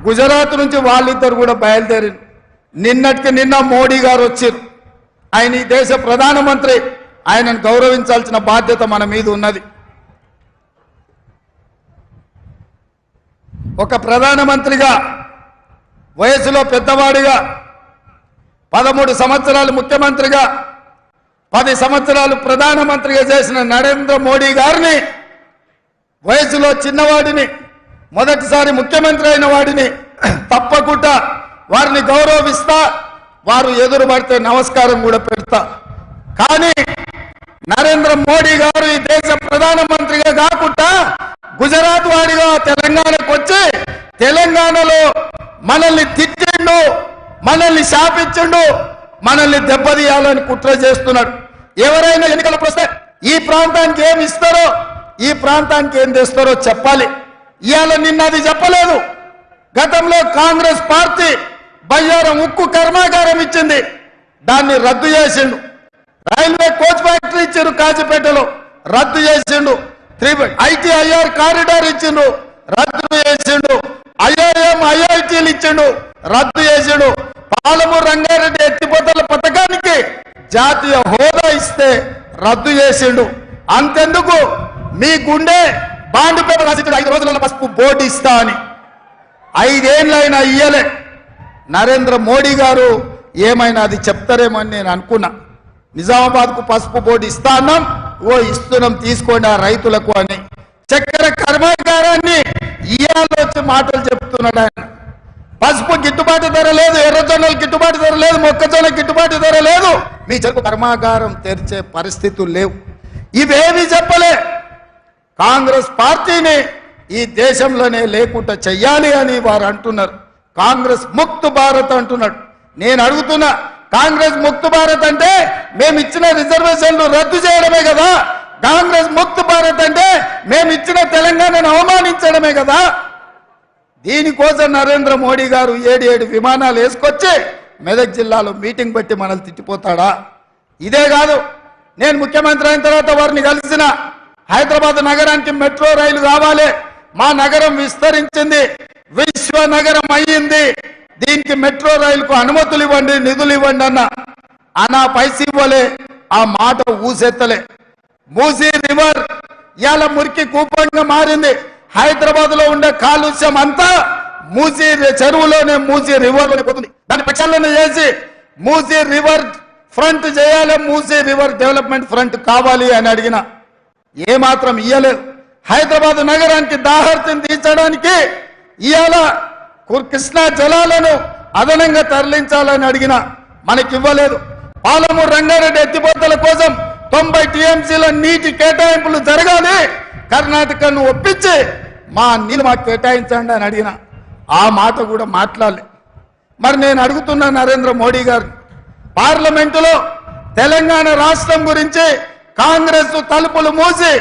గుజరాత్ నుంచి వాళ్ళిద్దరు కూడా బయలుదేరారు. నిన్నటికి నిన్న మోడీ గారు వచ్చారు. ఆయన ఈ దేశ ప్రధానమంత్రి, ఆయనను గౌరవించాల్సిన బాధ్యత మన మీద ఉన్నది. ఒక ప్రధానమంత్రిగా, వయసులో పెద్దవాడిగా, 13 సంవత్సరాలు ముఖ్యమంత్రిగా, 10 సంవత్సరాలు ప్రధానమంత్రిగా చేసిన నరేంద్ర మోడీ గారిని, వయసులో చిన్నవాడిని, మొదటిసారి ముఖ్యమంత్రి అయిన వాడిని తప్పకుండా వారిని గౌరవిస్తా, వారు ఎదురు పడితే నమస్కారం కూడా పెడతా. కానీ నరేంద్ర మోడీ గారు ఈ దేశ ప్రధానమంత్రిగా కాకుండా గుజరాత్ వాడిగా తెలంగాణకు వచ్చి తెలంగాణలో మనల్ని తిట్టిండు, మనల్ని శాపించిండు, మనల్ని దెబ్బతీయాలని కుట్ర చేస్తున్నాడు. ఎవరైనా ఎన్నికలకు వస్తే ఈ ప్రాంతానికి ఏమి ఇస్తారో, ఈ ప్రాంతానికి ఏం తెస్తారో చెప్పాలి. ఇవాళ నిన్న అది చెప్పలేదు. గతంలో కాంగ్రెస్ పార్టీ బయ్యారం ఉక్కు కర్మాగారం ఇచ్చింది, దాన్ని రద్దు చేసిండు. రైల్వే కోచ్ ఫ్యాక్టరీ ఇచ్చారు కాజీపేటలో, రద్దు చేసిండు. ITIR కారిడార్ ఇచ్చిండు, రద్దు చేసిండు. IIM IITలు ఇచ్చిండు, రద్దు చేసిండు. పాలమూరు రంగారెడ్డి ఎత్తిపోతల పథకానికి జాతీయ హోదా ఇస్తే రద్దు చేసిండు. అంతెందుకు, మీ గుండె బాండ్ పేపర్ రాసిచ్చాడు 5 రోజుల పసుపు బోర్డు ఇస్తా అని. 5 ఏళ్ళైనా ఇయ్యలే. నరేంద్ర మోడీ గారు ఏమైనా అది చెప్తారేమో అని నేను అనుకున్నా. నిజామాబాద్కు పసుపు బోర్డు ఇస్తా అన్నాం, ఇస్తున్నాం తీసుకోండి ఆ రైతులకు అని. చక్కెర కర్మాగారాన్ని ఇయ్యాల వచ్చి మాటలు చెప్తున్నాడు ఆయన. పసుపు గిట్టుబాటు ధర లేదు, ఎర్రజొన్నలు గిట్టుబాటు ధర లేదు, మొక్కజొన్న గిట్టుబాటు ధర లేదు, మీ చెరుకు కర్మాగారం తెరిచే పరిస్థితులు లేవు. ఇవేమీ చెప్పలే. కాంగ్రెస్ పార్టీని ఈ దేశంలోనే లేకుండా చెయ్యాలి అని వారు అంటున్నారు. కాంగ్రెస్ ముక్త్ భారత్ అంటున్నాడు. నేను అడుగుతున్నా, కాంగ్రెస్ ముక్త్ భారత్ అంటే మేము ఇచ్చిన రిజర్వేషన్లు రద్దు చేయడమే కదా? కాంగ్రెస్ ముక్త్ భారత్ అంటే మేము ఇచ్చిన తెలంగాణను అవమానించడమే కదా? దీనికోసం నరేంద్ర మోడీ గారు 7 విమానాలు వేసుకొచ్చి మెదక్ జిల్లాలో మీటింగ్ పెట్టి మనల్ని తిట్టిపోతాడా? ఇదే కాదు, నేను ముఖ్యమంత్రి అయిన తర్వాత వారిని కలిసిన, హైదరాబాద్ నగరానికి మెట్రో రైలు కావాలి, మా నగరం విస్తరించింది, విశ్వ నగరం అయ్యింది, దీనికి మెట్రో రైలుకు అనుమతులు ఇవ్వండి, నిధులు ఇవ్వండి అన్న పైసలు ఇవ్వలే, ఆ మాట ఊసెత్తలే. మూసీ రివర్ ఇవాళ మురికి కూపంగా మారింది. హైదరాబాద్ లో ఉండే కాలుష్యం అంతా మూసీ చెరువులోనే, మూసీ రివర్ లోనే పోతుంది. దాన్ని ప్రక్షాళన చేసి మూసీ రివర్ ఫ్రంట్ చేయాలి, మూసీ రివర్ డెవలప్మెంట్ ఫ్రంట్ కావాలి అని అడిగిన, ఏమాత్రం ఇయ్యలేదు. హైదరాబాద్ నగరానికి దాహార్తిని తీర్చడానికి ఇవాళ కృష్ణా జలాలను అదనంగా తరలించాలని అడిగిన, మనకివ్వలేదు. పాలమూరు రంగారెడ్డి ఎత్తిపోతల కోసం 90 TMCల నీటి కేటాయింపులు జరగాలి, కర్ణాటకను ఒప్పించి మా నీళ్ళు మాకు కేటాయించండి అని అడిగిన, ఆ మాట కూడా మాట్లాడలే. మరి నేను అడుగుతున్నా నరేంద్ర మోడీ గారు, పార్లమెంటులో తెలంగాణ రాష్ట్రం గురించి కాంగ్రెస్ తలుపులు మూసి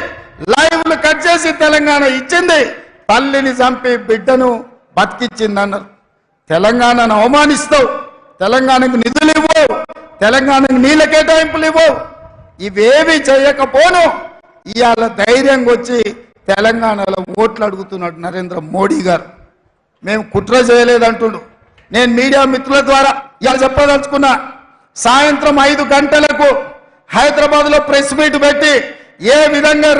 లైవ్లు కట్ చేసి తెలంగాణ ఇచ్చింది, తల్లిని చంపి బిడ్డను బతికిచ్చింది అన్నారు. తెలంగాణను అవమానిస్తావు, తెలంగాణకు నిధులు ఇవ్వవు, తెలంగాణకు నీళ్ళ కేటాయింపులు ఇవ్వవు, ఇవేవి చేయకపోను ఇవాళ ధైర్యంగా వచ్చి తెలంగాణలో ఓట్లు అడుగుతున్నాడు నరేంద్ర మోడీ గారు. మేము కుట్ర చేయలేదంటుడు. నేను మీడియా మిత్రుల ద్వారా ఇవాళ చెప్పదలుచుకున్నా, సాయంత్రం 5 గంటలకు హైదరాబాద్ లో ప్రెస్ మీట్ పెట్టి ఏ విధంగా